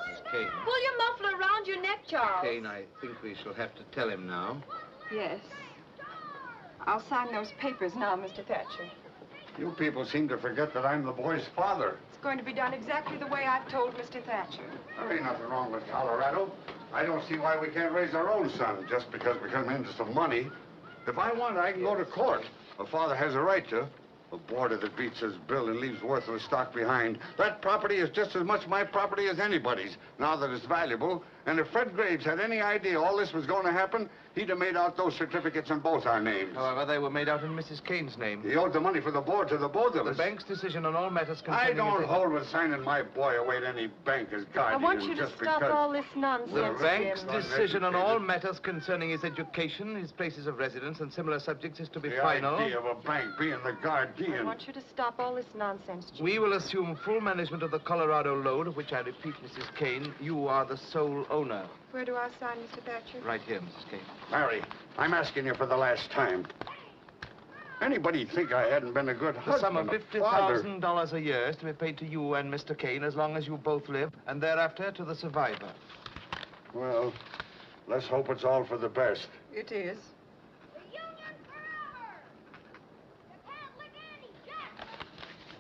Mrs. Kane. Pull your muffler around your neck, Charles. Kane, I think we shall have to tell him now. Yes. I'll sign those papers now, Mr. Thatcher. You people seem to forget that I'm the boy's father. It's going to be done exactly the way I've told Mr. Thatcher. There ain't nothing wrong with Colorado. I don't see why we can't raise our own son just because we come into some money. If I want, I can go to court. A father has a right to. A boarder that beats his bill and leaves worthless stock behind. That property is just as much my property as anybody's, now that it's valuable. And if Fred Graves had any idea all this was going to happen, he'd have made out those certificates in both our names. However, they were made out in Mrs. Kane's name. He owed the money for the board to the both of us. The bank's decision on all matters concerning... I don't hold with signing my boy away to any bank as guardian. I want you to stop all this nonsense, The bank's Jim. decision on all matters concerning his education, his places of residence, and similar subjects is to be final. The idea of a bank being the guardian. I want you to stop all this nonsense, Jim. We will assume full management of the Colorado load, of which I repeat, Mrs. Kane, you are the sole owner. Where do I sign, Mr. Thatcher? Right here, Mrs. Kane. Mary, I'm asking you for the last time. Anybody'd think I hadn't been a good The sum of husband, a father. $50,000 a year is to be paid to you and Mr. Kane as long as you both live, and thereafter to the survivor. Well, let's hope it's all for the best. It is.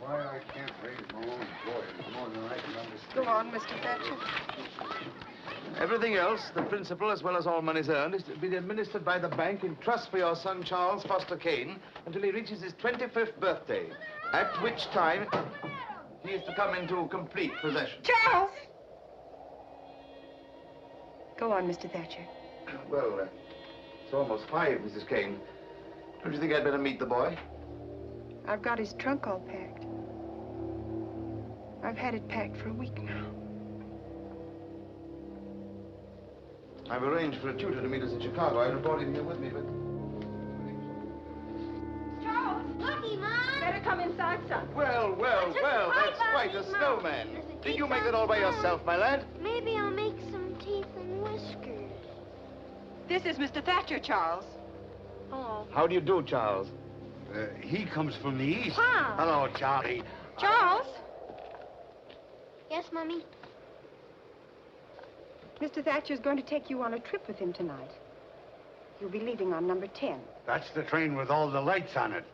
Why I can't raise my own boy is more than I can understand. Go on, Mr. Thatcher. Everything else, the principal as well as all monies earned, is to be administered by the bank in trust for your son, Charles Foster Kane, until he reaches his 25th birthday, at which time he is to come into complete possession. Charles! Go on, Mr. Thatcher. Well, it's almost 5, Mrs. Kane. Don't you think I'd better meet the boy? I've got his trunk all packed. I've had it packed for a week now. I've arranged for a tutor to meet us in Chicago. I brought him here with me, but... Charles, looky, Mom. Better come inside, son. Well, that's quite a snowman. Did you make it all by yourself, my lad? Maybe I'll make some teeth and whiskers. This is Mr. Thatcher, Charles. Oh. How do you do, Charles? He comes from the east. Wow. Hello, Charlie. Charles? Yes, Mommy? Mr. Thatcher's going to take you on a trip with him tonight. You'll be leaving on number 10. That's the train with all the lights on it.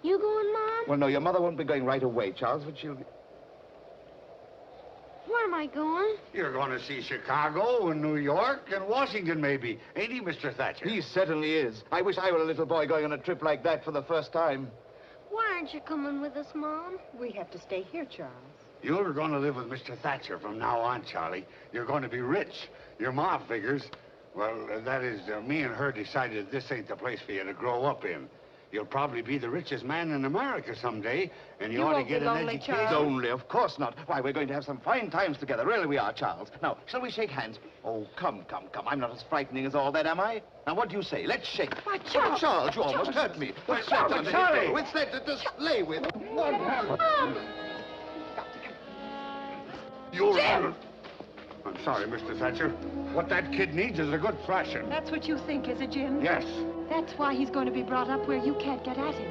You going, Mom? Well, no, your mother won't be going right away, Charles, but she'll be... Where am I going? You're going to see Chicago and New York and Washington, maybe. Ain't he, Mr. Thatcher? He certainly is. I wish I were a little boy going on a trip like that for the first time. Why aren't you coming with us, Mom? We have to stay here, Charles. You're going to live with Mr. Thatcher from now on, Charlie. You're going to be rich. Your ma figures, well, that is, me and her decided this ain't the place for you to grow up in. You'll probably be the richest man in America someday, and you ought to won't get be an lonely, education. Charles. Lonely, of course not. Why, we're going to have some fine times together. Really we are, Charles. Now, shall we shake hands? Oh, come. I'm not as frightening as all that, am I? Now, what do you say? Let's shake. Why, Charles! Oh, Charles, you almost hurt me. What's that under Charlie! his pillow? It's that to lay with. Mom! You're... I'm sorry, Mr. Thatcher. What that kid needs is a good thrashing. That's what you think, is it, Jim? Yes. That's why he's going to be brought up where you can't get at him.